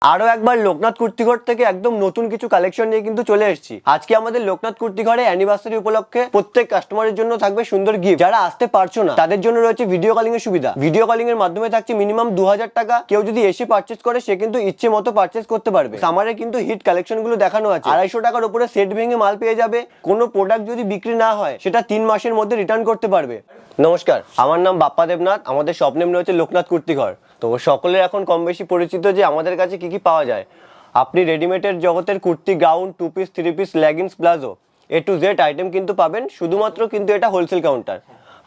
আরো একবার লোকনাথ কুর্তিঘর থেকে একদম নতুন কিছু কালেকশন নিয়ে কিন্তু চলে এসেছি। আজকে আমাদের লোকনাথ কুর্তিঘরে অ্যানিভার্সারি উপলক্ষে প্রত্যেক কাস্টমারের জন্য থাকবে সুন্দর গিফট। যারা আসতে পারছো না তাদের জন্য রয়েছে ভিডিও কলিং এর সুবিধা। ভিডিও কলিং এর মাধ্যমে থাকছে মিনিমাম 2000 টাকা। কেউ যদি এসে পারচেজ করে সে কিন্তু ইচ্ছে মতো পারচেজ করতে পারবে। সামারে কিন্তু হিট কালেকশন গুলো দেখানো আছে। 250 টাকার উপরে সেট ভেঙে মাল পেয়ে যাবে। কোনো প্রোডাক্ট যদি বিক্রি না হয় সেটা 3 মাসের মধ্যে রিটার্ন করতে পারবে। নমস্কার, আমার নাম বাপ্পা দেবনাথ। আমাদের শপ নেম রয়েছে লোকনাথ কুর্তিঘর। তো সকলের এখন কম বেশি পরিচিত যে আমাদের কাছে কি কি পাওয়া যায়। আপনি রেডিমেডের জগতের kurti, gown, 2 piece, 3 piece, leggings, palazzo A to Z item কিন্তু পাবেন। শুধুমাত্র কিন্তু এটা হোলসেল কাউন্টার।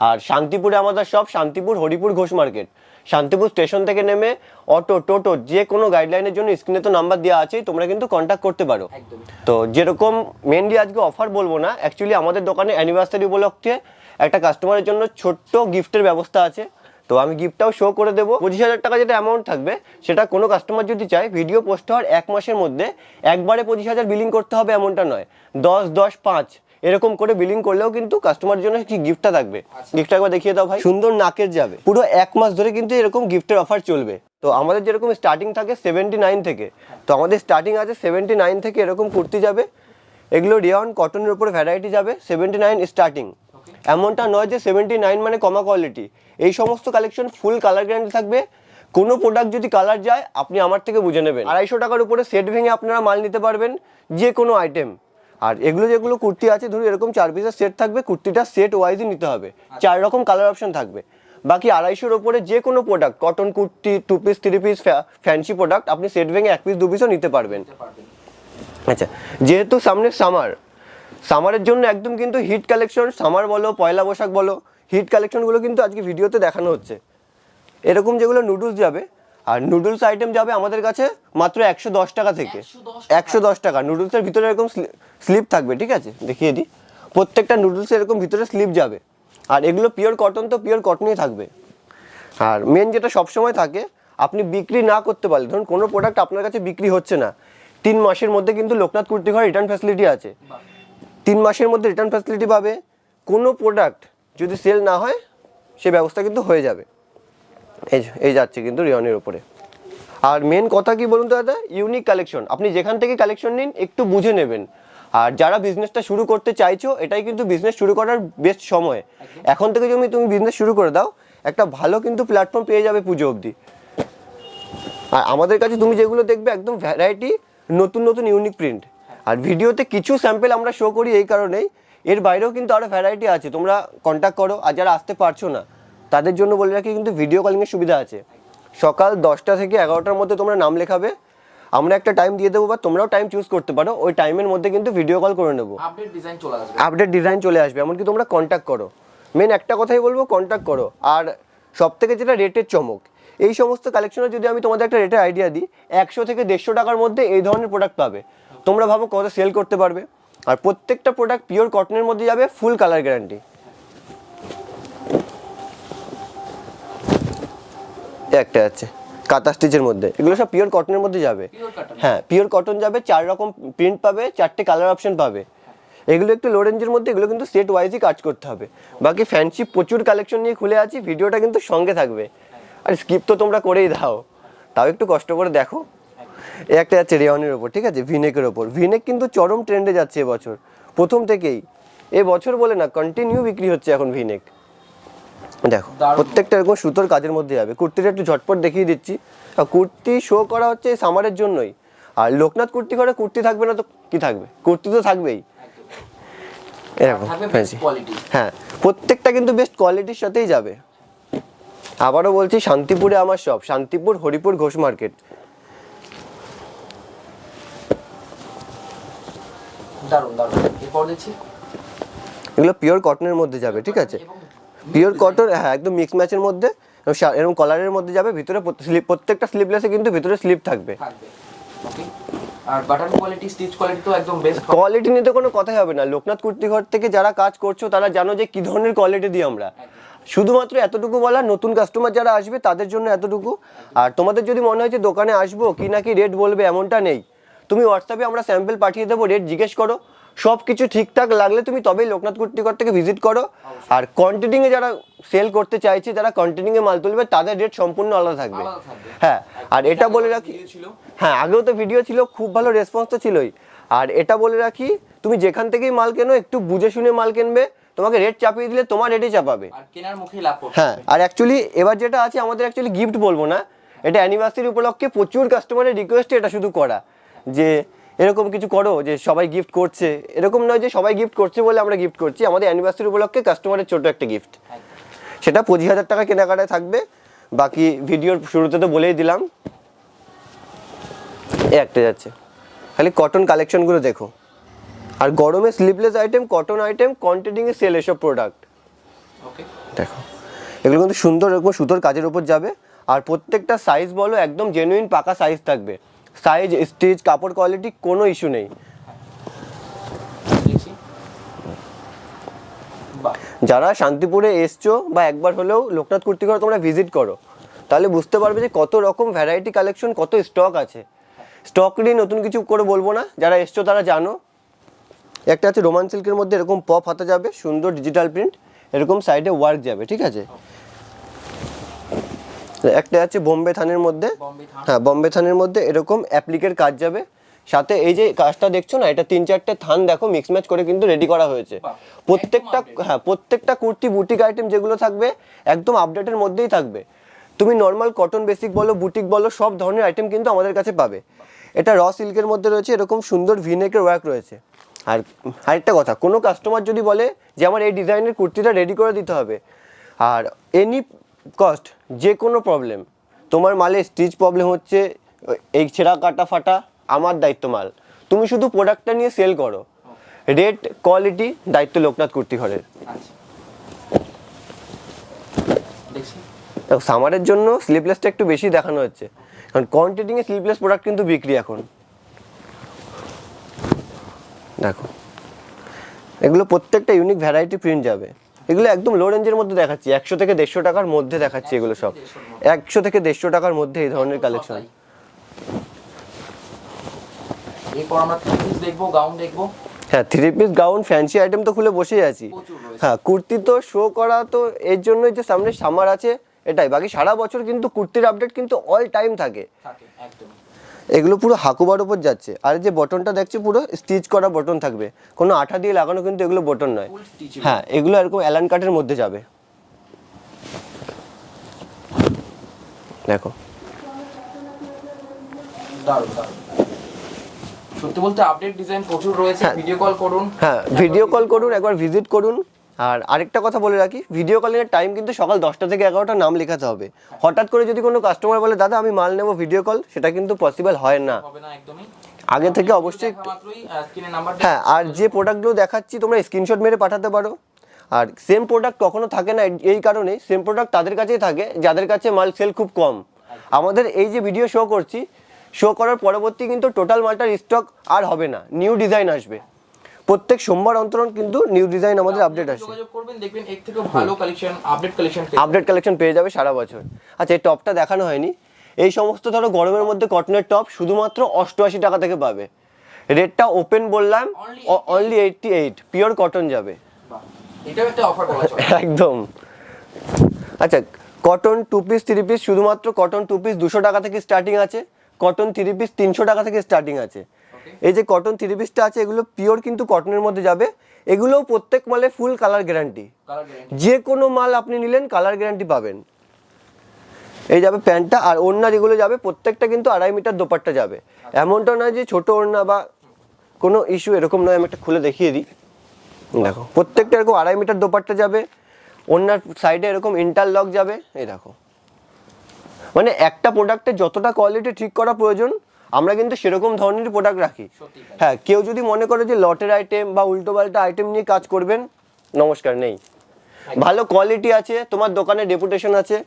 আর শান্তিপুরে আমাদের সব শান্তিপুর হরিপুর ঘোষ মার্কেট। শান্তিপুর স্টেশন থেকে নেমে অটো, টোটো যে কোনো গাইডলাইনের জন্য স্ক্রিনে তো নাম্বার দেওয়া আছে, তোমরা কিন্তু কন্ট্যাক্ট করতে পারো। তো যেরকম মেনলি আজকে অফার বলবো না, অ্যাকচুয়ালি আমাদের দোকানে অ্যানিভার্সারি উপলক্ষে একটা কাস্টমারের জন্য ছোট্ট গিফটের ব্যবস্থা আছে। তো আমি গিফটটাও শো করে দেবো। 25,000 টাকা যেটা অ্যামাউন্ট থাকবে সেটা কোনো কাস্টমার যদি চায় ভিডিও পোস্ট হওয়ার 1 মাসের মধ্যে একবারে 25,000 বিলিং করতে হবে এমনটা নয়, 10, 10, 5 এরকম করে বিলিং করলেও কিন্তু কাস্টমারের জন্য কি গিফটটা থাকবে। গিফটটা একবার দেখিয়ে দাও ভাই। সুন্দর নাকের যাবে, পুরো 1 মাস ধরে কিন্তু এরকম গিফটের অফার চলবে। তো আমাদের যেরকম স্টার্টিং থাকে 79 থেকে, তো আমাদের স্টার্টিং আছে 79 থেকে এরকম কুর্তি যাবে। এগুলো রিয়ন কটনের উপরে ভ্যারাইটি যাবে 79 স্টার্টিং। এমনটা নয় যে 79 মানে কমা কোয়ালিটি। এই সমস্ত কালেকশন ফুল কালার গ্যারান্টি থাকবে। কোনো প্রোডাক্ট যদি কালার যায় আপনি আমার থেকে বুঝে নেবেন। 250 টাকার উপরে সেট ভেঙে আপনারা মাল নিতে পারবেন, যে কোনো আইটেম। আর এগুলো যেগুলো কুর্তি আছে ধরুন এরকম 4 পিসের সেট থাকবে, কুর্তিটা সেট ওয়াইজই নিতে হবে। 4 রকম কালার অপশন থাকবে। বাকি 250-র উপরে যে কোনো product, cotton kurti, 2 piece, 3 piece, fancy product আপনি সেট ভেঙে 1 পিস 2 পিসও নিতে পারবেন। আচ্ছা, যেহেতু সামনে সামারের জন্য একদম কিন্তু হিট কালেকশন, সামার বলো পয়লা বৈশাখ বলো, হিট কালেকশনগুলো কিন্তু আজকে ভিডিওতে দেখানো হচ্ছে। এরকম যেগুলো নুডলস যাবে, আর নুডলস আইটেম যাবে আমাদের কাছে মাত্র 110 টাকা থেকে। 110 টাকা। নুডলসের ভিতরে এরকম স্লিপ থাকবে, ঠিক আছে দেখিয়ে দিই। প্রত্যেকটা নুডলসের এরকম ভিতরে স্লিপ যাবে। আর এগুলো পিওর কটন, তো পিওর কটনই থাকবে। আর মেন যেটা সবসময় থাকে, আপনি বিক্রি না করতে পারলে, ধরুন কোনো প্রোডাক্ট আপনার কাছে বিক্রি হচ্ছে না, 3 মাসের মধ্যে কিন্তু লোকনাথ কুর্তিঘর রিটার্ন ফ্যাসিলিটি আছে। 3 মাসের মধ্যে রিটার্ন ফ্যাসিলিটি পাবে। কোনো প্রোডাক্ট যদি সেল না হয় সে ব্যবস্থা কিন্তু হয়ে যাবে। এই যাচ্ছে কিন্তু রিয়নের উপরে। আর মেন কথা কি বলুন তো দাদা, ইউনিক কালেকশন। আপনি যেখান থেকে কালেকশন নিন একটু বুঝে নেবেন। আর যারা বিজনেসটা শুরু করতে চাইছো, এটাই কিন্তু বিজনেস শুরু করার বেস্ট সময়। এখন থেকে যদি তুমি বিজনেস শুরু করে দাও, একটা ভালো কিন্তু প্ল্যাটফর্ম পেয়ে যাবে পুজো অবধি। আর আমাদের কাছে তুমি যেগুলো দেখবে একদম ভ্যারাইটি, নতুন নতুন ইউনিক প্রিন্ট। আর ভিডিওতে কিছু স্যাম্পল আমরা শো করি এই কারণেই, এর বাইরেও কিন্তু আরও ভ্যারাইটি আছে। তোমরা কন্ট্যাক্ট করো। আর যারা আসতে পারছো না তাদের জন্য বলে রাখি কিন্তু ভিডিও কলিংয়ের সুবিধা আছে। সকাল 10টা থেকে 11টার মধ্যে তোমরা নাম লেখাবে, আমরা একটা টাইম দিয়ে দেবো, বা তোমরাও টাইম চুজ করতে পারো। ওই টাইমের মধ্যে কিন্তু ভিডিও কল করে নেবো। আপডেট ডিজাইন চলে আসবে, এমনকি তোমরা কন্ট্যাক্ট করো। মেন একটা কথাই বলবো, কন্ট্যাক্ট করো। আর সব থেকে যেটা রেটের চমক, এই সমস্ত কালেকশনে যদি আমি তোমাদের একটা রেটের আইডিয়া দিই, 100 থেকে 150 টাকার মধ্যে এই ধরনের প্রোডাক্ট পাবে। তোমরা ভাবো কত সেল করতে পারবে। আর প্রত্যেকটা প্রোডাক্ট পিওর কটনের মধ্যে যাবে, ফুল কালার গ্যারান্টি। একটা আছে কাঁথা স্টিচের মধ্যে, এগুলো সব পিওর কটনের মধ্যে যাবে। হ্যাঁ, পিওর কটন যাবে। 4 রকম প্রিন্ট পাবে, 4টে কালার অপশন পাবে। এগুলো একটু লো রেঞ্জের মধ্যে, এগুলো কিন্তু সেট ওয়াইজই কাজ করতে হবে। বাকি ফ্যান্সি প্রচুর কালেকশন নিয়ে খুলে আছি, ভিডিওটা কিন্তু সঙ্গে থাকবে। আর স্কিপ তো তোমরা করেই দাও, তাও একটু কষ্ট করে দেখো। একটা যাচ্ছে রেয়নের ওপর, ঠিক আছে, ভিনেকের ওপর। ভিনেক কিন্তু চরম ট্রেন্ডে যাচ্ছে এবছর, প্রথম থেকেই। এবছর বলে না, কন্টিনিউ বিক্রি হচ্ছে এখন ভিনেক। দেখো প্রত্যেকটা এরকম সুতোর কাজের মধ্যে যাবে। কুর্তিটা একটু ঝটপট দেখিয়ে দিচ্ছি। কুর্তি শো করা হচ্ছে এই সামারের জন্যই। আর লোকনাথ কুর্তি ঘরে কুর্তি থাকবে না তো কি থাকবে, কুর্তি তো থাকবেই। এরকম ফ্যান্সি, হ্যাঁ, প্রত্যেকটা কিন্তু বেস্ট কোয়ালিটির সাথেই যাবে। আবারও বলছি, শান্তিপুরে আমার শপ, শান্তিপুর হরিপুর ঘোষ মার্কেট। এগুলো পিওর কটনের মধ্যে যাবে, ঠিক আছে, পিওর কটন। হ্যাঁ, একদম মিক্স ম্যাচের মধ্যে, এরকম কলারের মধ্যে যাবে। ভিতরে প্রত্যেকটা স্লিপলেসে কিন্তু ভিতরে স্লিপ থাকবে। আর বাটন কোয়ালিটি, স্টিচ কোয়ালিটি তো একদম বেস্ট। কোয়ালিটি নিয়ে তো কোনো কথাই হবে না। লোকনাথ কুর্তিঘর থেকে যারা কাজ করছো তারা জানো যে কি ধরনের কোয়ালিটি দিই আমরা। শুধুমাত্র এতটুকু বলা, নতুন কাস্টমার যারা আসবে তাদের জন্য এতটুকু। আর তোমাদের যদি মনে হয় যে দোকানে আসবো কি নাকি রেট বলবে, এমনটা নেই। তুমি হোয়াটসঅ্যাপে আমরা স্যাম্পল পাঠিয়ে দেবো, রেট জিজ্ঞেস করো। সব কিছু ঠিকঠাক লাগলে তুমি তবেই লোকনাথ কুর্তিঘর থেকে ভিজিট করো। আর কন্টিনিউয়ে যারা সেল করতে চাইছে, যারা কন্টিনিউয়ে মাল তুলবে, তাদের রেট সম্পূর্ণ আলাদা থাকবে। হ্যাঁ, আর এটা বলে রাখি, হ্যাঁ, আগেও তো ভিডিও ছিল, খুব ভালো রেসপন্স তো ছিলই। আর এটা বলে রাখি, তুমি যেখান থেকেই মাল কেনো একটু বুঝে শুনে মাল কিনবে, তোমাকে রেট চাপিয়ে দিলে তোমার রেটে চাপাবে, আর কেনার মুখেই লাভ করতে হ্যাঁ। হবে। আর অ্যাকচুয়ালি এবার যেটা আছে, আমাদের অ্যাকচুয়ালি গিফট বলবো না, এটা অ্যানিভার্সারি উপলক্ষে প্রচুর কাস্টমারের রিকোয়েস্টে এটা শুধু করা, যে এরকম কিছু করো যে সবাই গিফট করছে, এরকম নয় যে সবাই গিফট করছে বলে আমরা গিফট করছি, আমাদের অ্যানিভার্সারি উপলক্ষে কাস্টমারের ছোট একটা গিফট, সেটা 25,000 টাকা কেনাকাটায় থাকবে। বাকি ভিডিওর শুরুতে তো বলেই দিলাম। এ একটা যাচ্ছে, খালি কটন কালেকশনগুলো দেখো। আর গরমে স্লিভলেস আইটেম, কটন আইটেম, কন্টেনিংয়ে সেল এসব প্রোডাক্ট ওকে, দেখো। এগুলো কিন্তু সুন্দর এরকম সুতোর কাজের উপর যাবে। আর প্রত্যেকটা সাইজ বলো একদম জেনুইন পাকা সাইজ থাকবে, সাইজ স্টিচ কাপড় কোয়ালিটি কোনো ইস্যু নেই। দেখছি। বাহ, যারা শান্তিপুরে এসছো বা একবার হলেও লোকনাথ কুর্তি ঘর তোমরা ভিজিট করো, তাহলে বুঝতে পারবে যে কত রকম ভ্যারাইটি কালেকশন, কত স্টক আছে। স্টক নিয়ে নতুন কিছু করে বলবো না, যারা এসছো তারা জানো। একটা আছে রোমান সিল্কের মধ্যে এরকম পপ হাতা যাবে, সুন্দর ডিজিটাল প্রিন্ট, এরকম সাইডে ওয়ার্ক যাবে, ঠিক আছে। একটা আছে বোম্বে থানের মধ্যে, বম্বে থান। হ্যাঁ বোম্বে থানের মধ্যে এরকম অ্যাপ্লিকের কাজ যাবে, সাথে এই যে কাজটা দেখছো না, এটা 3-4টে থান দেখো মিক্স ম্যাচ করে কিন্তু রেডি করা হয়েছে। বাহ, প্রত্যেকটা একদম update। হ্যাঁ, প্রত্যেকটা কুর্তি বুটিক আইটেম যেগুলো থাকবে একদম আপডেটের মধ্যেই থাকবে। তুমি নর্মাল কটন বেসিক বলো, বুটিক বলো, সব ধরনের আইটেম কিন্তু আমাদের কাছে পাবে। এটা র সিল্কের মধ্যে রয়েছে, এরকম সুন্দর ভিনেকের ওয়ার্ক রয়েছে। আর আরেকটা কথা, কোনো কাস্টমার যদি বলে যে আমার এই ডিজাইনের কুর্তিটা রেডি করে দিতে হবে, আর এনি কস্ট, যে কোনো প্রবলেম, তোমার মালে স্টিচ প্রবলেম হচ্ছে, এই ছেঁড়া কাটা ফাটা, আমার দায়িত্ব মাল, তুমি শুধু প্রোডাক্টটা নিয়ে সেল করো, রেট কোয়ালিটি দায়িত্ব লোকনাথ কুর্তি ঘরের। আচ্ছা, দেখছি। সামারের জন্য স্লিভলেসটা একটু বেশি দেখানো হচ্ছে, কারণ কোয়ান্টিটিংয়ে স্লিভলেস প্রোডাক্ট কিন্তু বিক্রি এখন। দেখো এগুলো প্রত্যেকটা ইউনিক ভ্যারাইটি প্রিন্ট যাবে, এগুলো একদম লো রেঞ্জের মধ্যে দেখাচ্ছি, 100 থেকে 150 টাকার মধ্যে দেখাচ্ছি এগুলো সব, 100 থেকে 150 টাকার মধ্যে এই ধরনের কালেকশন। এরপর আমরা থ্রি পিস দেখবো, গাউন দেখবো। হ্যাঁ, 3 পিস গাউন ফ্যান্সি আইটেম তো খুলে বসেই আছি। প্রচুর রয়েছে। হ্যাঁ, কুর্তি তো শো করা তো এর জন্যই যে সামনে সামার আছে, এটাই। বাকি সারা বছর কিন্তু কুর্তির আপডেট কিন্তু অল টাইম থাকে। থাকে একদম। এগুলো পুরো হাকুবার উপর যাচ্ছে, আর যে বটনটা দেখছি পুরো স্টিচ করা বটন থাকবে, কোনো আঠা দিয়ে লাগানো কিন্তু এগুলো বটন নয়। ফুল স্টিচ। হ্যাঁ, এগুলো এরকম অ্যালান কাটের মধ্যে যাবে, দেখো। দারুণ দারুণ। সত্যি বলতে আপডেট ডিজাইন প্রচুর রয়েছে, হ্যাঁ। ভিডিও কল করুন। হ্যাঁ, ভিডিও কল করুন, একবার ভিজিট করুন। আর আরেকটা কথা বলে রাখি, ভিডিও কলিংয়ের টাইম কিন্তু সকাল 10টা থেকে 11টা, নাম লেখাতে হবে। হঠাৎ করে যদি কোনো কাস্টমার বলে দাদা আমি মাল নেবো ভিডিও কল, সেটা কিন্তু পসিবল হয় না। হবে না একদমই। আগে থেকে অবশ্যই, দেখা মাত্রই স্ক্রিনে নাম্বার। হ্যাঁ। আর যে প্রোডাক্টগুলো দেখাচ্ছি তোমরা স্ক্রিনশট মেরে পাঠাতে পারো। আর সেম প্রোডাক্ট কখনো থাকে না, এই কারণেই সেম প্রোডাক্ট তাদের কাছেই থাকে যাদের কাছে মাল সেল খুব কম। আমাদের এই যে ভিডিও শো করছি, শো করার পরবর্তী কিন্তু টোটাল মালটার স্টক আর হবে না, নিউ ডিজাইন আসবে। প্রত্যেক সোমবার অন্তরন কিন্তু নিউ ডিজাইন আমাদের আপডেট আসে, যোগাযোগ করবেন, দেখবেন এর থেকে ভালো collection, update collection. Update collection পেয়ে যাবে সারা বছর। আচ্ছা, এই টপটা দেখানো হয়নি, এই সমস্ত ধরো গরমের মধ্যে কটনের টপ শুধুমাত্র 88 টাকা থেকে পাবে। রেটটা ওপেন বললাম, অনলি 88, পিওর কটন যাবে। এটাও একটা অফার বলা চলে। একদম। আচ্ছা, কটন 2 পিস 3 পিস, শুধুমাত্র কটন 2 পিস 200 টাকা থেকে স্টার্টিং আছে, কটন 3 পিস 300 টাকা থেকে স্টার্টিং আছে। এই যে কটন 3 পিসটা আছে, এগুলো পিওর কিন্তু কটনের মধ্যে যাবে। এগুলোও প্রত্যেক মালে full colour guarantee, colour guarantee. যে কোনো মাল আপনি নিলেন কালার গ্যারান্টি পাবেন। এই যাবে প্যান্টটা, আর ওড়না যেগুলো যাবে প্রত্যেকটা কিন্তু 2.5 মিটার দোপাট্টা যাবে। এমনটা নয় যে ছোট ওড়না বা কোনো ইস্যু, এরকম নয়। আমি একটা খুলে দেখিয়ে দিই, দেখো প্রত্যেকটা এরকম 2.5 মিটার দোপাট্টা যাবে, ওড়নার সাইডে এরকম ইন্টারলক যাবে। এই দেখো, মানে একটা প্রোডাক্টের যতটা কোয়ালিটি ঠিক করা প্রয়োজন আমরা কিন্তু সেরকম ধরনেরই প্রোডাক্ট রাখি। হ্যাঁ, কেউ যদি মনে করে যে লটের আইটেম বা উল্টোপাল্টা আইটেম নিয়ে কাজ করবেন, নমস্কার, নেই। ভালো কোয়ালিটি আছে, তোমার দোকানে রেপুটেশন আছে,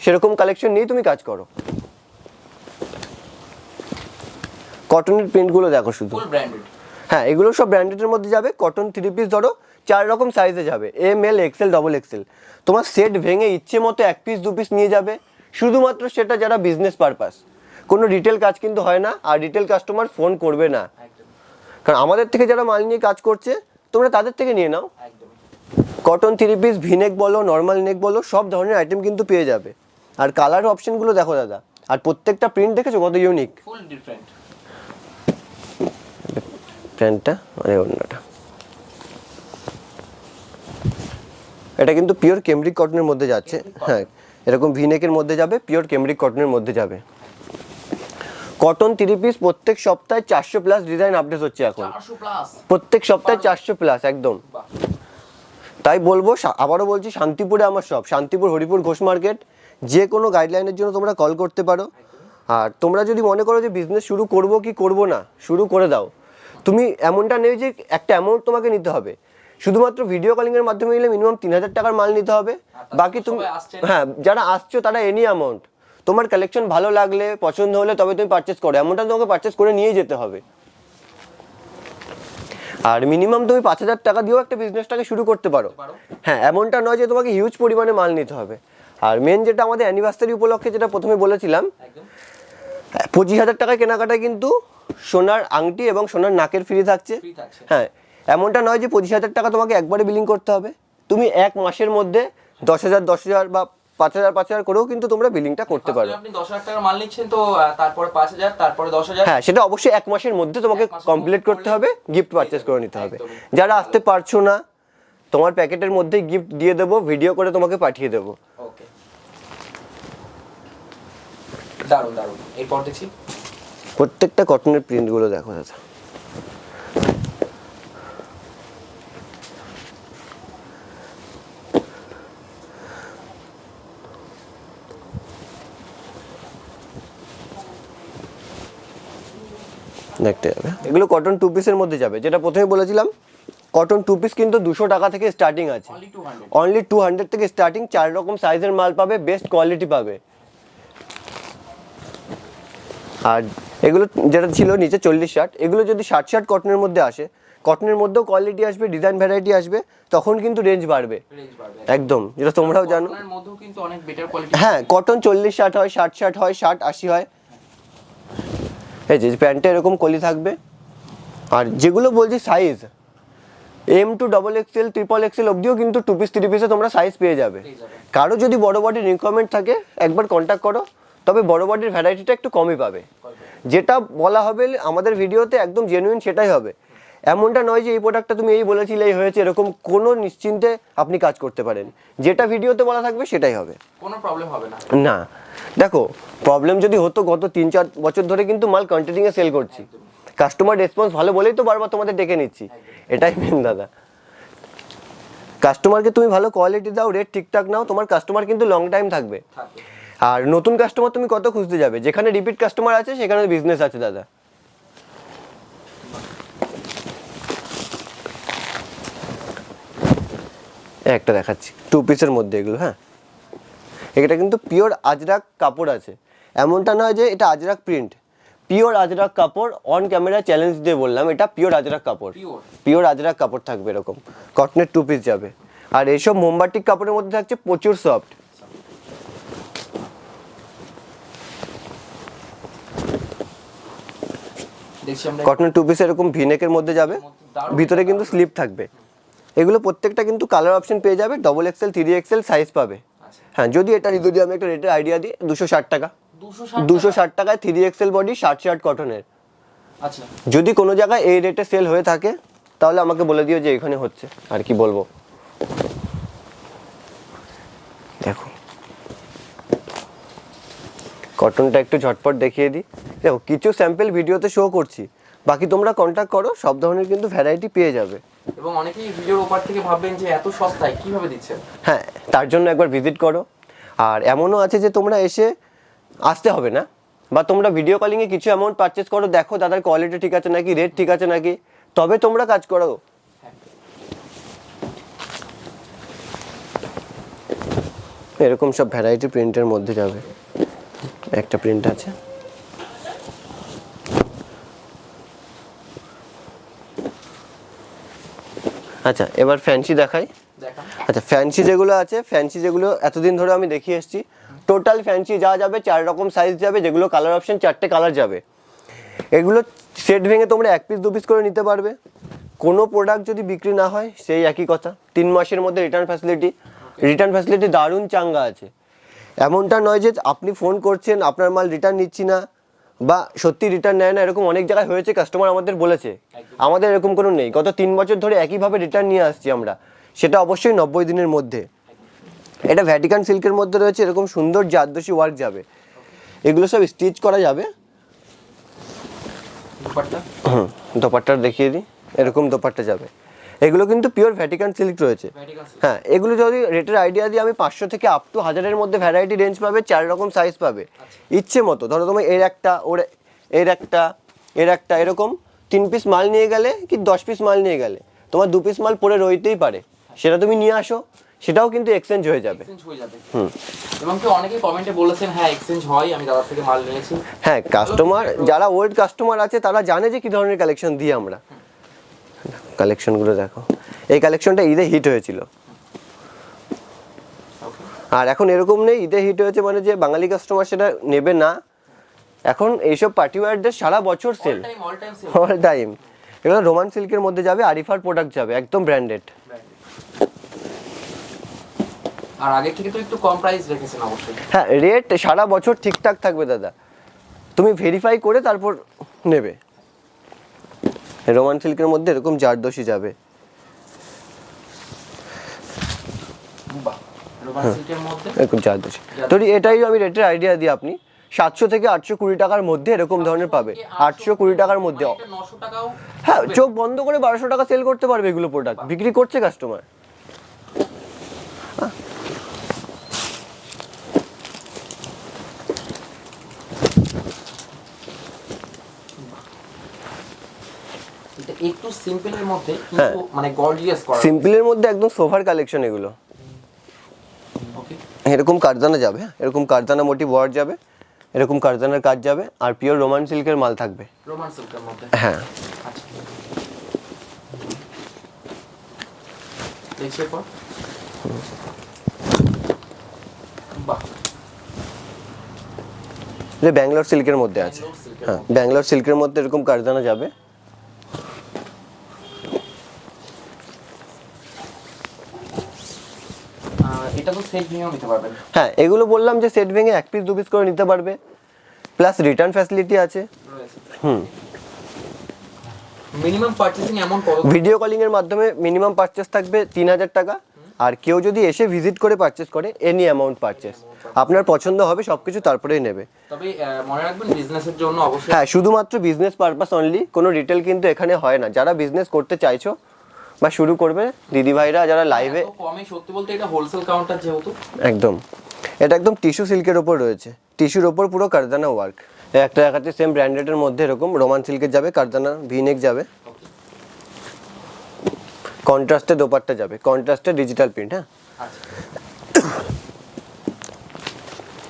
সেরকম কালেকশন নিয়ে তুমি কাজ করো। কটনের প্রিন্টগুলো দেখো শুধু, ফুল ব্র্যান্ডেড। হ্যাঁ এগুলো সব ব্র্যান্ডেডের মধ্যে যাবে। কটন 3 পিস ধরো 4 রকম সাইজে যাবে, ML XL XXL। তোমার সেট ভেঙে ইচ্ছে মতো 1 পিস 2 পিস নিয়ে যাবে, শুধুমাত্র সেটা যারা বিজনেস পারপাস, কোনো রিটেল কাজ কিন্তু হয় না। আর রিটেল কাস্টমার ফোন করবে না, কারণ আমাদের থেকে যারা মাল নিয়ে কাজ করছে তোমরা তাদের থেকে নিয়ে নাও। কটন 3 পিস ভিনেক বলো, নর্মাল নেক বলো, সব ধরনের আইটেম কিন্তু পেয়ে যাবে। আর কালার অপশনগুলো দেখো দাদা, আর প্রত্যেকটা প্রিন্ট দেখেছো কত ইউনিক। ফুল ডিফারেন্ট প্যান্টটা মানে অন্যটা, এটা কিন্তু পিওর কেমব্রিক কটনের মধ্যে যাচ্ছে। হ্যাঁ, এরকম ভিনেকের মধ্যে যাবে, পিওর কেমব্রিক কটনের মধ্যে যাবে। কটন 3 পিস প্রত্যেক সপ্তাহে 400 প্লাস ডিজাইন আপডেট হচ্ছে এখন, 400 প্লাস প্রত্যেক সপ্তাহে 400 প্লাস একদম। তাই বলবো, আবারও বলছি, শান্তিপুরে আমার সব, শান্তিপুর হরিপুর ঘোষ মার্কেট। যে কোনো গাইডলাইনের জন্য তোমরা কল করতে পারো। আর তোমরা যদি মনে করো যে বিজনেস শুরু করব কি করব না, শুরু করে দাও। তুমি এমনটা নেই যে একটা অ্যামাউন্ট তোমাকে নিতে হবে, শুধুমাত্র ভিডিও কলিং এর মাধ্যমে নিলে মিনিমাম 3000 টাকার মাল নিতে হবে। বাকি তুমি, হ্যাঁ, যারা আসছো তারা এনি অ্যামাউন্ট, তোমার কালেকশন ভালো লাগলে পছন্দ হলে তবে তুমি পারচেস করো, এমনটা তোমাকে পারচেস করে নিয়ে যেতে হবে। আর মিনিমাম তুমি 5000 টাকা দিয়েও একটা বিজনেসটাকে শুরু করতে পারো। হ্যাঁ, এমনটা নয় যে তোমাকে হিউজ পরিমাণে মাল নিতে হবে। আর মেন যেটা আমাদের অ্যানিভার্সারি উপলক্ষে যেটা প্রথমে বলেছিলাম, 25000 টাকায় কেনাকাটায় কিন্তু সোনার আংটি এবং সোনার নাকের ফ্রি থাকছে। হ্যাঁ, এমনটা নয় যে 25000 টাকা তোমাকে একবারে বিলিং করতে হবে, তুমি এক মাসের মধ্যে 10000 বা 5000 করেও কিন্তু তোমরা বিলিংটা করতে পারো। আপনি 10000 টাকার মাল নিচ্ছেন তো তারপরে 5000, তারপরে 10000। হ্যাঁ, সেটা অবশ্যই এক মাসের মধ্যে তোমাকে কমপ্লিট করতে হবে, গিফট পারচেস করে নিতে হবে। যারা আসতে পারছো না, তোমার প্যাকেটের মধ্যেই গিফট দিয়ে দেবো, ভিডিও করে তোমাকে পাঠিয়ে দেবো। ওকে, দারুন দারুন। এরপর দেখছি প্রত্যেকটা কটনের প্রিন্টগুলো দেখো দাদা। দেখতে যাবে, এগুলো কটন 2 পিসের মধ্যে যাবে, যেটা প্রথমে বলেছিলাম। কটন 2 পিস কিন্তু 200 টাকা থেকে স্টার্টিং আছে, অনলি 200 থেকে স্টার্টিং। 4 রকম সাইজের মাল পাবে, বেস্ট কোয়ালিটি পাবে। আর এগুলো যেটা ছিল নিচে 40-60, এগুলো যদি 60-60 কটনের মধ্যে আসে, কটনের মধ্যেও কোয়ালিটি আসবে, ডিজাইন ভ্যারাইটি আসবে, তখন কিন্তু রেঞ্জ বাড়বে একদম, যেটা তোমরাও জানো। হ্যাঁ, কটন 40-60 হয়, 60-60 হয়, 60-80 হয়। এই যে প্যান্টে এরকম কলি থাকবে। আর যেগুলো বলছি size M to XXL, XXL অবধিও কিন্তু 2 পিস 3 পিসে তোমরা সাইজ পেয়ে যাবে। কারো যদি বড় বডির রিকোয়ারমেন্ট থাকে একবার কন্ট্যাক্ট করো, তবে বড় বডির ভ্যারাইটিটা একটু কমই পাবে। যেটা বলা হবে আমাদের ভিডিওতে একদম জেনুইন সেটাই হবে। এমনটা নয় যে এই প্রোডাক্টটা তুমি এই বলেছিলে এই হয়েছে, এরকম কোনো নিশ্চিন্তে আপনি কাজ করতে পারেন। যেটা ভিডিওতে বলা থাকবে সেটাই হবে, কোনো প্রবলেম হবে না। না, দেখো, প্রবলেম যদি হতো, গত 3-4 বছর ধরে কিন্তু মাল কন্টিনিউ সেল করছি, কাস্টমার রেসপন্স ভালো বলেই তো বারবার তোমাদের ডেকে নিচ্ছি। এটাই মেন দাদা, কাস্টমারকে তুমি ভালো কোয়ালিটি দাও, রেট ঠিকঠাক নাও, তোমার কাস্টমার কিন্তু লং টাইম থাকবে। আর নতুন কাস্টমার তুমি কত খুঁজতে যাবে, যেখানে রিপিট কাস্টমার আছে সেখানে বিজনেস আছে দাদা। একটা দেখাচ্ছি 2 পিসের মধ্যে এগুলো। হ্যাঁ, এটা কিন্তু পিওর আজরাক কাপড় আছে, এমনটা নয় যে এটা আজরাক প্রিন্ট, পিওর আজরাক কাপড়। অন ক্যামেরা চ্যালেঞ্জ দিয়ে বললাম, এটা পিওর আজরাক কাপড়, পিওর আজরাক কাপড় থাকবে এরকম। কটনের 2 পিস যাবে। আর এইসব মোমবাটিক কাপড়ের মধ্যে থাকছে প্রচুর সফট। কটনের 2 পিস এরকম ভিনেকের মধ্যে যাবে, ভিতরে কিন্তু স্লিপ থাকবে। এগুলো প্রত্যেকটা কিন্তু কালার অপশন পেয়ে যাবে, XXL 3XL সাইজ পাবে। হ্যাঁ, যদি এটা যদি আমি একটা রেটের আইডিয়া দিই, 260 টাকা, 260 টাকায় 3XL বডি 60 কটনের। আচ্ছা, যদি কোনো জায়গায় এই রেটে সেল হয়ে থাকে তাহলে আমাকে বলে দিও যে এখানে হচ্ছে, আর কি বলবো। দেখো কটনটা একটু ঝটপট দেখিয়ে দিই। দেখো, কিছু স্যাম্পল ভিডিওতে শো করছি, বাকি তোমরা কন্ট্যাক্ট করো, সব ধরনের কিন্তু ভ্যারাইটি পেয়ে যাবে। এবং অনেকেই ভিডিওর ওপার থেকে ভাববেন যে এত সস্তায় কিভাবে দিচ্ছেন। হ্যাঁ, তার জন্য একবার ভিজিট করো। আর এমনও আছে যে তোমরা এসে আসতে হবে না, বা তোমরা ভিডিও কলিংয়ে কিছু অ্যামাউন্ট পারচেস করো, দেখো দাদার কোয়ালিটি ঠিক আছে নাকি, রেট ঠিক আছে নাকি, তবে তোমরা কাজ করো। এরকম সব ভ্যারাইটি প্রিন্টের মধ্যে যাবে। একটা প্রিন্ট আছে, আচ্ছা এবার ফ্যান্সি দেখাই। আচ্ছা, ফ্যান্সি যেগুলো আছে, ফ্যান্সি যেগুলো এতদিন ধরে আমি দেখিয়ে এসেছি, টোটাল ফ্যান্সি যা যাবে 4 রকম সাইজ যাবে, যেগুলো কালার অপশন 4টে কালার যাবে। এগুলো সেট ভেঙে তোমরা 1 পিস 2 পিস করে নিতে পারবে। কোনো প্রোডাক্ট যদি বিক্রি না হয় সেই একই কথা, 3 মাসের মধ্যে রিটার্ন ফ্যাসিলিটি। রিটার্ন ফ্যাসিলিটি দারুণ চাঙ্গা আছে। এমনটা নয় যে আপনি ফোন করছেন আপনার মাল রিটার্ন নিচ্ছি না বা সত্যি রিটার্ন নেয় না, এরকম অনেক জায়গায় হয়েছে, কাস্টমার আমাদের বলেছে। আমাদের এরকম কোনো নেই, গত 3 বছর ধরে একইভাবে রিটার্ন নিয়ে আসছি আমরা, সেটা অবশ্যই 90 দিনের মধ্যে। এটা ভ্যাটিকান সিল্কের মধ্যে রয়েছে, এরকম সুন্দর জারদোসি ওয়ার্ক যাবে, এগুলো সব স্টিচ করা যাবে। দোপাট্টা দেখিয়ে দিই, এরকম দোপাট্টা যাবে, এগুলো কিন্তু পিওর ভ্যাটিকান সিল্ক রয়েছে। হ্যাঁ, এগুলো যদি রেটের আইডিয়া দিই আমি, 500 থেকে আপ টু 1000-এর মধ্যে ভ্যারাইটি রেঞ্জ পাবে, 4 রকম সাইজ পাবে ইচ্ছে মতো। ধরো তোমার এর একটা, এর একটা এরকম 3 পিস মাল নিয়ে গেলে কি 10 পিস মাল নিয়ে গেলে তোমার 2 পিস মাল পরে রইতেই পারে, সেটা তুমি নিয়ে আসো, সেটাও কিন্তু এক্সচেঞ্জ হয়ে যাবে। এবং কেউ অনেকেই কমেন্টে বলেছেন হ্যাঁ এক্সচেঞ্জ হয়, আমি দাদার থেকে মাল নিয়েছি। হ্যাঁ, কাস্টমার যারা ওল্ড কাস্টমার আছে তারা জানে যে কি ধরনের কালেকশন দিই আমরা। কালেকশনগুলো দেখো, এই কালেকশনটা ঈদে হিট হয়েছিল, আর এখন এরকম নেই ঈদে হিট হয়েছে মানে যে বাঙালি কাস্টমার সেটা নেবে না। এখন এইসব পার্টি ওয়্যারদের সারা বছর সেল, অল টাইম। এগুলো রোমান সিল্কের মধ্যে যাবে, আরিফার প্রোডাক্ট যাবে, একদম ব্র্যান্ডেড। আর আগে থেকে তো একটু কম প্রাইস রেখেছেন অবশ্যই। হ্যাঁ, রেট সারা বছর ঠিকঠাক থাকবে দাদা, তুমি ভেরিফাই করে তারপর নেবে। রোমান সিল্কের মধ্যে এরকম জারদোসি যাবে, এরকম জারদোসি। তো এটাই আমি রেটের আইডিয়া দিই, আপনি 700 থেকে 820 টাকার মধ্যে এরকম ধরনের পাবে, 820 টাকার মধ্যে। হ্যাঁ, চোখ বন্ধ করে 1200 টাকা সেল করতে পারবে এগুলো প্রোডাক্ট, বিক্রি করছে কাস্টমার। একটু সিম্পলের মধ্যে কিন্তু মানে গর্জিয়াস করা, সিম্পলের মধ্যে একদম সোভার কালেকশন এগুলো। ওকে, এরকম কারদানা যাবে, এরকম কারদানা মোটিভ ওয়ার্ক যাবে, এরকম কারদানার কাজ যাবে, আর পিওর রোমান সিল্কের মাল থাকবে। রোমান সিল্কের মধ্যে, হ্যাঁ। আচ্ছা দেখছি পর, বাহ, এটা ব্যাঙ্গালোর সিল্কের মধ্যে আছে। হ্যাঁ, ব্যাঙ্গালোর সিল্কের মধ্যে এরকম কারদানা যাবে। এটা তো সেট নিয়েও নিতে পারবেন। হ্যাঁ, এগুলো বললাম যে সেট ভেঙে 1 পিস 2 পিস করে নিতে পারবে, প্লাস রিটার্ন ফ্যাসিলিটি আছে। মিনিমাম পারচেজিং অ্যামাউন্ট কত? ভিডিও কলিং এর মাধ্যমে মিনিমাম পারচেজ থাকবে 3000 টাকা, আর কেউ যদি এসে ভিজিট করে পারচেজ করে এনি অ্যামাউন্ট পারচেজ, আপনার পছন্দ হবে সবকিছু তারপরেই নেবে। তবে মনে রাখবেন বিজনেসের জন্য অবশ্যই, হ্যাঁ, শুধুমাত্র বিজনেস পারপাস অনলি, কোনো রিটেল কিন্তু এখানে হয় না। যারা বিজনেস করতে চাইছো বা শুরু করবে দিদি ভাইরা যারা লাইভে, কমে সত্যি বলতে এটা হোলসেল কাউন্টার যেহেতু, একদম এটা একদম টিস্যু সিল্কের ওপর রয়েছে, টিস্যুর ওপর পুরো কারদানা ওয়ার্ক। একটা দেখাচ্ছে সেম ব্র্যান্ডেডের মধ্যে এরকম রোমান সিল্কের যাবে, কারদানা ভিনেক যাবে, কন্ট্রাস্টে দোপাট্টা যাবে, কন্ট্রাস্টে ডিজিটাল প্রিন্ট। হ্যাঁ,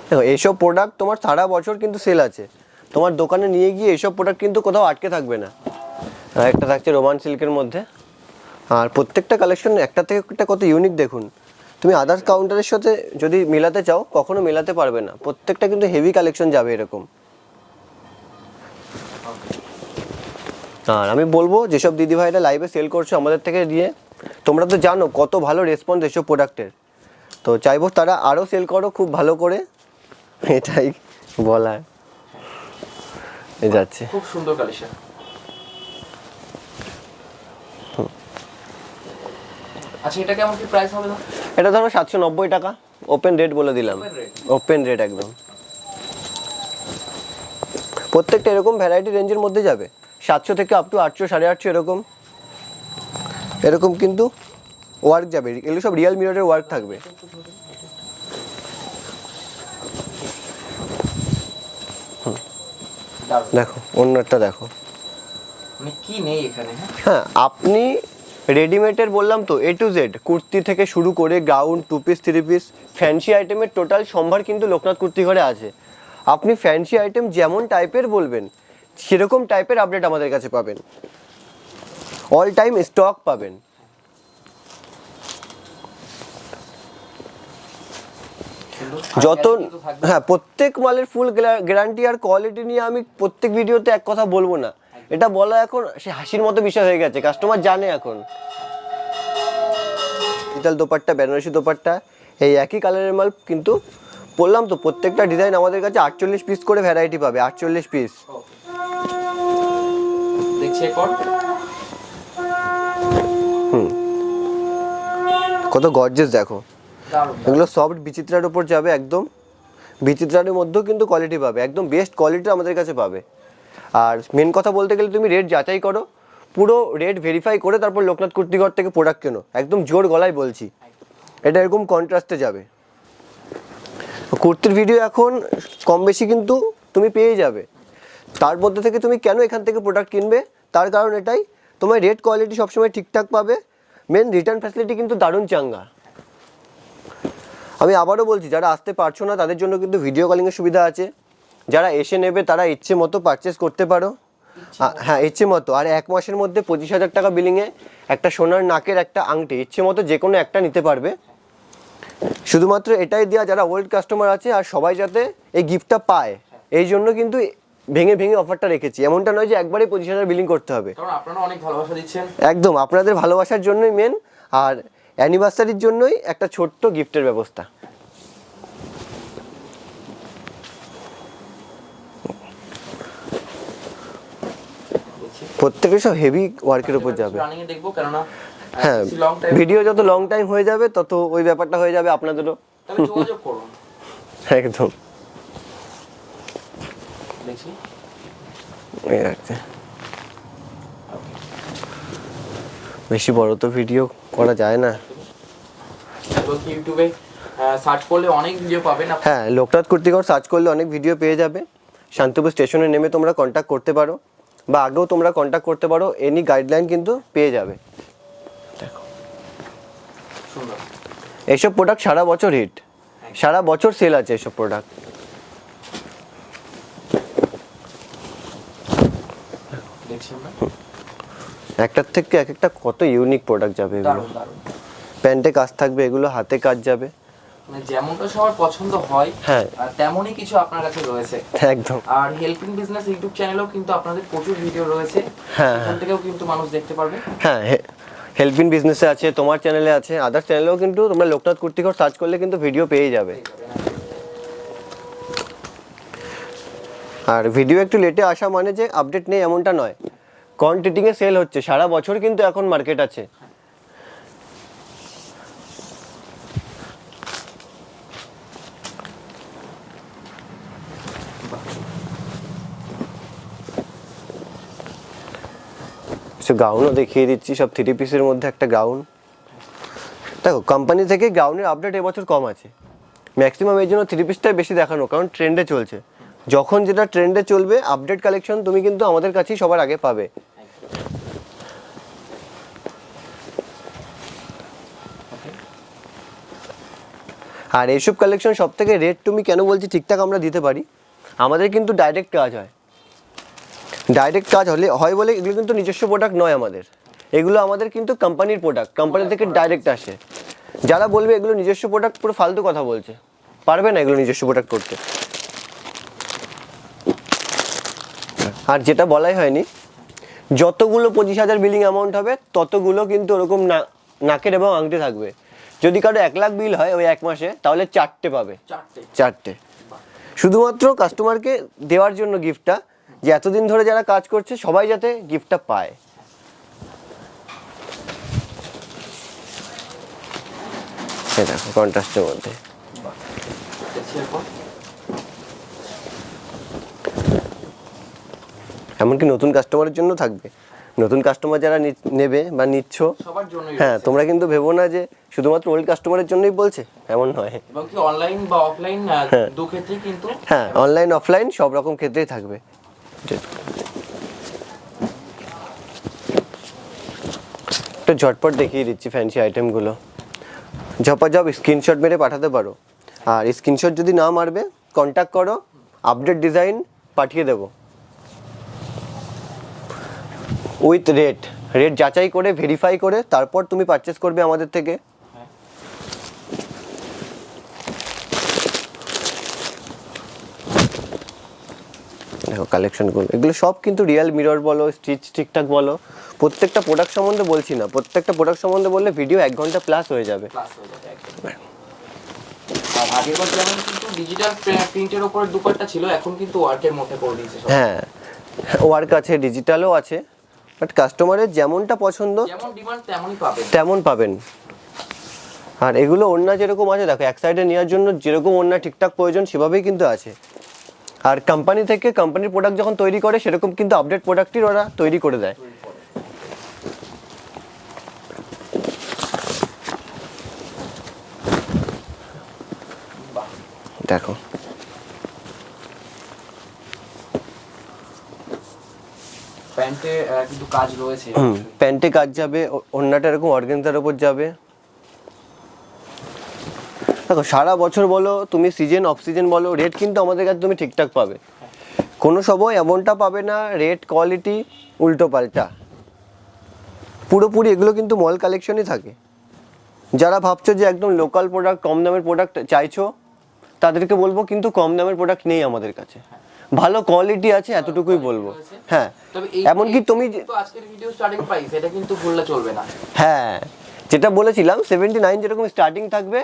দেখো এইসব প্রোডাক্ট তোমার সারা বছর কিন্তু সেল আছে, তোমার দোকানে নিয়ে গিয়ে এইসব প্রোডাক্ট কিন্তু কোথাও আটকে থাকবে না। আর একটা থাকছে রোমান সিল্কের মধ্যে, আর প্রত্যেকটা কালেকশন একটা থেকে একটা কত ইউনিক দেখুন। তুমি আদার্স কাউন্টারের সাথে যদি মেলাতে চাও কখনো মেলাতে পারবে না, প্রত্যেকটা কিন্তু হেভি কালেকশন যাবে এরকম। আর আমি বলবো যেসব দিদিভাইরা লাইভে সেল করছো আমাদের থেকে দিয়ে, তোমরা তো জানো কত ভালো রেসপন্স এসব প্রোডাক্টের, তো চাইবো তারা আরও সেল করো খুব ভালো করে, এটাই বলার। যাচ্ছে খুব সুন্দর কালেকশন। আচ্ছা, এটা কেমন কি প্রাইস হবে? এটা ধরো 790 টাকা, ওপেন রেট বলে দিলাম, ওপেন রেট একদম। প্রত্যেকটা এরকম ভ্যারাইটি রেঞ্জের মধ্যে যাবে, 700 থেকে আপ টু 800 850 এরকম, এরকম কিন্তু ওয়ার্ক যাবে, এগুলো সব রিয়েল মিররের ওয়ার্ক থাকবে। দেখো অন্যটা দেখো, মানে কি নেই এখানে। হ্যাঁ, আপনি রেডিমেডের বললাম তো A to Z, কুর্তি থেকে শুরু করে গাউন, 2 পিস 3 পিস, ফ্যান্সি আইটেমের টোটাল সম্ভার কিন্তু লোকনাথ কুর্তি ঘরে আছে। আপনি ফ্যান্সি আইটেম যেমন টাইপের বলবেন সেরকম টাইপের আপডেট আমাদের কাছে পাবেন, অল টাইম স্টক পাবেন। যত, হ্যাঁ, প্রত্যেক মালের ফুল গ্যারান্টি আর কোয়ালিটি নিয়ে আমি প্রত্যেক ভিডিওতে এক কথা বলবো না, এটা বলা এখন সে হাসির মতো বিষয় হয়ে গেছে, কাস্টমার জানে এখন। ডিজিটাল দোপাট্টা, বেনারসি দোপাট্টা, এই একই কালারের মাল কিন্তু বললাম তো প্রত্যেকটা ডিজাইন আমাদের কাছে 48 পিস করে ভ্যারাইটি পাবে, 48 পিস। দেখছি এরপর কত গর্জিয়াস দেখো, দারুণ। এগুলো সফট বিচিত্রার উপর যাবে, একদম বিচিত্রার মধ্যেও কিন্তু কোয়ালিটি পাবে, একদম বেস্ট কোয়ালিটি আমাদের কাছে পাবে। আর মেন কথা বলতে গেলে তুমি রেট যাচাই করো, পুরো রেট ভেরিফাই করে তারপর লোকনাথ কুর্তিঘর থেকে প্রোডাক্ট কেনো, একদম জোর গলায় বলছি। এটা এরকম কন্ট্রাস্টে যাবে। কুর্তির ভিডিও এখন কম বেশি কিন্তু তুমি পেয়ে যাবে, তার মধ্যে থেকে তুমি কেন এখান থেকে প্রোডাক্ট কিনবে, তার কারণ এটাই, তোমার রেট কোয়ালিটি সবসময় ঠিকঠাক পাবে, মেন রিটার্ন ফ্যাসিলিটি কিন্তু দারুণ চাঙ্গা। আমি আবারও বলছি, যারা আসতে পারছো না তাদের জন্য কিন্তু ভিডিও কলিংয়ের সুবিধা আছে, যারা এসে নেবে তারা ইচ্ছে মতো পারচেস করতে পারো। হ্যাঁ, ইচ্ছে মতো। আর 1 মাসের মধ্যে 25,000 টাকা বিলিংয়ে একটা সোনার নাকের একটা আংটি ইচ্ছে মতো যে কোনো একটা নিতে পারবে। শুধুমাত্র এটাই দেওয়া যারা ওল্ড কাস্টমার আছে আর সবাই যাতে এই গিফটটা পায়, এই জন্য কিন্তু ভেঙে ভেঙে অফারটা রেখেছি। এমনটা নয় যে একবারে 25,000 বিলিং করতে হবে, কারণ আপনারা অনেক ভালোবাসা দিচ্ছেন। একদম আপনাদের ভালোবাসার জন্যই মেন, আর অ্যানিভার্সারির জন্যই একটা ছোট্ট গিফটের ব্যবস্থা। প্রত্যেকটা সব হেভি ওয়ার্কের উপর যাবে। রানিং এ দেখবো, কেননা হ্যাঁ, লং টাইম ভিডিও যত লং টাইম হয়ে যাবে তত ওই ব্যাপারটা হয়ে যাবে আপনাদেরও। তবে যোগাযোগ করুন। একদম দেখছি এই আছে। বেশি বড় তো ভিডিও করা যায় না। এবং ইউটিউবে সার্চ করলে অনেক ভিডিও পাবেন আপনি। হ্যাঁ, লোকনাথ কুর্তিঘর সার্চ করলে অনেক ভিডিও পেয়ে যাবে। শান্তিপুর স্টেশনে নেমে তোমরা কন্ট্যাক্ট করতে পারো, বা আগেও তোমরা কন্ট্যাক্ট করতে পারো, এনি গাইডলাইন কিন্তু পেয়ে যাবে। দেখো সুন্দর। এইসব প্রোডাক্ট সারা বছর হিট, সারা বছর সেল আছে এইসব প্রোডাক্ট। দেখছি আমরা। একটার থেকে এক একটা কত ইউনিক প্রোডাক্ট যাবে এগুলো। দারুণ দারুণ। প্যান্টে কাজ থাকবে, এগুলো হাতে কাজ যাবে। মানে যেমনটা সবার পছন্দ হয়, হ্যাঁ, আর তেমনই কিছু আপনার কাছে রয়েছে। একদম। আর হেল্পিং বিজনেস ইউটিউব চ্যানেলেও কিন্তু আপনাদের প্রচুর ভিডিও রয়েছে, হ্যাঁ, এখান থেকেও কিন্তু মানুষ দেখতে পারবে। হ্যাঁ, হেল্প ইন বিজনেসে আছে, তোমার চ্যানেলে আছে, আদার্স চ্যানেলেও কিন্তু তোমরা লোকনাথ কুর্তিঘর সার্চ করলে কিন্তু ভিডিও পেয়ে যাবে। আর ভিডিও একটু লেটে আসা মানে যে আপডেট নেই এমনটা নয়, কোয়ান্টিটিংয়ে সেল হচ্ছে সারা বছর কিন্তু এখন মার্কেট আছে। গাউনও দেখিয়ে দিচ্ছি, সব 3 পিসের মধ্যে একটা গাউন। দেখো কোম্পানি থেকে গাউনের আপডেট এবছর কম আছে, ম্যাক্সিমাম এই জন্য 3 পিসটাই বেশি দেখানো, কারণ ট্রেন্ডে চলছে। যখন যেটা ট্রেন্ডে চলবে আপডেট কালেকশন তুমি কিন্তু আমাদের কাছেই সবার আগে পাবে। আর এইসব কালেকশন সব থেকে রেট তুমি কেন বলছি ঠিকঠাক আমরা দিতে পারি, আমাদের কিন্তু ডাইরেক্ট কাজ হয়। ডাইরেক্ট কাজ হলে হয় বলে এগুলো কিন্তু নিজস্ব প্রোডাক্ট নয় আমাদের, এগুলো আমাদের কিন্তু কোম্পানির প্রোডাক্ট, কোম্পানি থেকে ডাইরেক্ট আসে। যারা বলবে এগুলো নিজস্ব প্রোডাক্ট, পুরো ফালতু কথা বলছে, পারবে না এগুলো নিজস্ব প্রোডাক্ট করতে। আর যেটা বলাই হয়নি, যতগুলো 25,000 বিলিং অ্যামাউন্ট হবে ততগুলো কিন্তু ওরকম নাকের এবং আংটি থাকবে। যদি কারো 1 লাখ বিল হয় ওই 1 মাসে, তাহলে 4টে পাবে, 4টে। শুধুমাত্র কাস্টমারকে দেওয়ার জন্য গিফটটা, যে এতদিন ধরে যারা কাজ করছে সবাই যাতে গিফটটা পায়। দেখো কন্ট্রাস্টের মধ্যে এমনকি নতুন কাস্টমারের জন্য থাকবে। নতুন কাস্টমার যারা নেবে বা নিচ্ছ, সবার জন্যই। হ্যাঁ, তোমরা কিন্তু ভেবো না যে শুধুমাত্র ওল্ড কাস্টমারের জন্যই বলছে, এমন নয়। এবং কি অনলাইন বা অফলাইন দু ক্ষেত্রেই কিন্তু, হ্যাঁ, অনলাইন অফলাইন সব রকম ক্ষেত্রেই থাকবে। একটু ঝটপট দেখিয়ে দিচ্ছি ফ্যান্সি আইটেমগুলো, ঝপাঝপ স্ক্রিনশট মেরে পাঠাতে পারো। আর স্ক্রিনশট যদি না মারবে কন্ট্যাক্ট করো, আপডেট ডিজাইন পাঠিয়ে দেবো উইথ রেট যাচাই করে ভেরিফাই করে তারপর তুমি পারচেস করবে আমাদের থেকে। দেখো কালেকশনগুলো, এগুলো সব কিন্তু রিয়েল মিরর বলো, স্টিচ ঠিকঠাক বলো, প্রত্যেকটা প্রোডাক্ট সম্বন্ধে বলছি না, প্রত্যেকটা প্রোডাক্ট সম্বন্ধে বললে ভিডিও 1 ঘন্টা প্লাস হয়ে যাবে। আর আগেরবার যেমন কিন্তু ডিজিটাল প্রিন্টের উপরে দুপাট্টা ছিল, এখন কিন্তু ওয়ার্কের মধ্যে করে দিয়েছে সব। হ্যাঁ, ওয়ার্ক আছে, ডিজিটালও আছে, বাট কাস্টমারের যেমনটা পছন্দ যেমন ডিমান্ড তেমনই পাবেন। তেমন পাবেন। আর এগুলো ওড়না যেরকম আছে দেখো, এক সাইডে নেওয়ার জন্য যেরকম ওড়না ঠিকঠাক প্রয়োজন সেভাবেই কিন্তু আছে। আর কোম্পানি থেকে কোম্পানির প্রোডাক্ট যখন তৈরি করে সেরকম কিন্তু আপডেট প্রোডাক্টই ওরা তৈরি করে দেয়। দেখো প্যান্টে কিন্তু কাজ রয়েছে। প্যান্টে কাজ যাবে, ওড়নাটা এরকম অর্গানজার উপর যাবে। দেখো সারা বছর বলো তুমি, সিজন অফ সিজন বলো, রেট কিন্তু আমাদের কাছে তুমি ঠিকঠাক পাবে। কোনো সময় এমনটা পাবে না রেট কোয়ালিটি উল্টো পাল্টা। পুরোপুরি এগুলো কিন্তু মল কালেকশনই থাকে। যারা ভাবছো যে একদম লোকাল প্রোডাক্ট, কম দামের প্রোডাক্ট চাইছো, তাদেরকে বলবো কিন্তু কম দামের প্রোডাক্ট নেই আমাদের কাছে, ভালো কোয়ালিটি আছে, এতটুকুই বলবো। হ্যাঁ, তবে এমনকি তুমি তো আজকের ভিডিও স্টার্টিং প্রাইস, এটা কিন্তু ভুললে চলবে না। হ্যাঁ, যেটা বলেছিলাম 79 যেরকম স্টার্টিং থাকবে,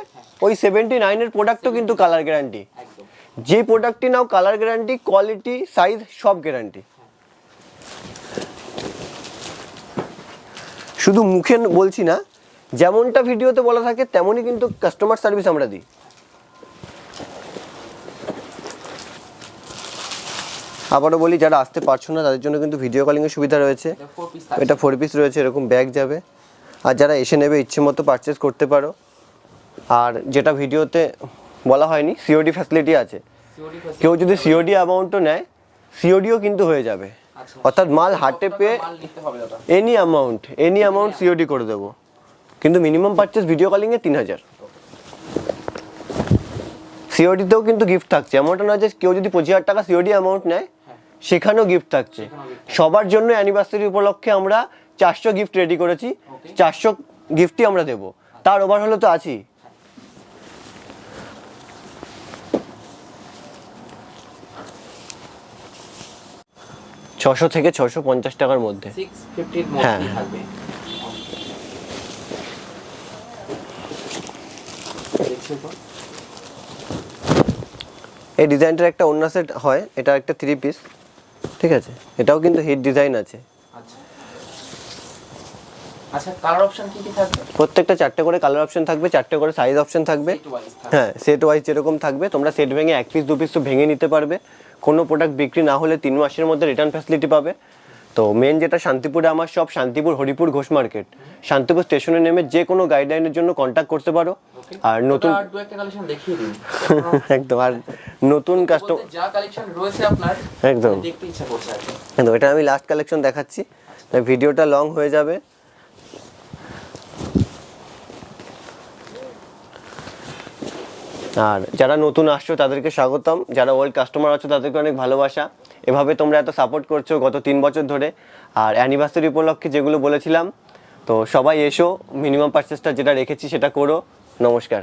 ওই 79 এর প্রোডাক্টও কিন্তু কালার গ্যারান্টি। একদম। যে প্রোডাক্টটি নাও কালার গ্যারান্টি, কোয়ালিটি, সাইজ সব গ্যারান্টি। শুধু মুখে বলছি না, যেমনটা ভিডিওতে বলা থাকে তেমনই কিন্তু কাস্টমার সার্ভিস আমরা দিই। আবারও বলি, যারা আসতে পারছো না তাদের জন্য কিন্তু ভিডিও কলিংয়ের সুবিধা রয়েছে। এটা 4 পিস রয়েছে, এরকম ব্যাগ যাবে। আর যারা এসে নেবে ইচ্ছে মতো পারচেস করতে পারো। আর যেটা ভিডিওতে বলা হয়নি, সিওডি ফ্যাসিলিটি আছে। কেউ যদি সিওডি অ্যামাউন্টও নেয়, সিওডিও কিন্তু হয়ে যাবে। অর্থাৎ মাল হাতে পেয়ে এনি অ্যামাউন্ট সিওডি করে দেবো, কিন্তু মিনিমাম পারচেস ভিডিও কলিংয়ে 3000। সিওডিতেও কিন্তু গিফট থাকছে, এমনটা নয় যে কেউ যদি 25,000 টাকা সিওডি অ্যামাউন্ট নেয় সেখানেও গিফট থাকছে। সবার জন্য অ্যানিভার্সারি উপলক্ষে আমরা 400 গিফট রেডি করেছি, 400 গিফটই আমরা দেবো, তার ওভার হলে তো আছি। $600 থেকে $650 টাকার মধ্যে। 650 এর হ্যাঁ। মধ্যেই থাকবে। দেখছো তো? এই ডিজাইনটার একটা ওড়না সেট হয়, এটা একটা 3 পিস, ঠিক আছে? এটাও কিন্তু হিট ডিজাইন আছে। আচ্ছা আচ্ছা, কালার অপশন কি কি থাকবে? প্রত্যেকটা 4টে করে কালার অপশন থাকবে, 4টে করে সাইজ অপশন থাকবে। Set wise থাকবে। হ্যাঁ, সেট ওয়াইজ যেরকম থাকবে, তোমরা সেট ভেঙে 1 পিস 2 পিস তো ভেঙে নিতে পারবে। কোনো প্রোডাক্ট বিক্রি না হলে 3 মাসের মধ্যে রিটার্ন ফ্যাসিলিটি পাবে। তো মেন যেটা শান্তিপুরে আমার সব, শান্তিপুর হরিপুর ঘোষ মার্কেট, শান্তিপুর স্টেশনে নেমে যে কোনো গাইডলাইনের জন্য কন্ট্যাক্ট করতে পারো। আর নতুন আর দু একটা কালেকশন দেখিয়ে দিন। একদম, আর নতুন কাস্টমার যা কালেকশন রয়েছে আপনার, একদম দেখতে ইচ্ছা করছে আর কি। একদম, এটা আমি লাস্ট কালেকশন দেখাচ্ছি, তাই ভিডিওটা লং হয়ে যাবে। আর যারা নতুন আসছো তাদেরকে স্বাগতম, যারা ওল্ড কাস্টমার আছো তাদেরকে অনেক ভালোবাসা। এভাবে তোমরা এত সাপোর্ট করছো গত 3 বছর ধরে। আর অ্যানিভার্সারি উপলক্ষে যেগুলো বলেছিলাম, তো সবাই এসো, মিনিমাম পারচেসটা যেটা রেখেছি সেটা করো। নমস্কার।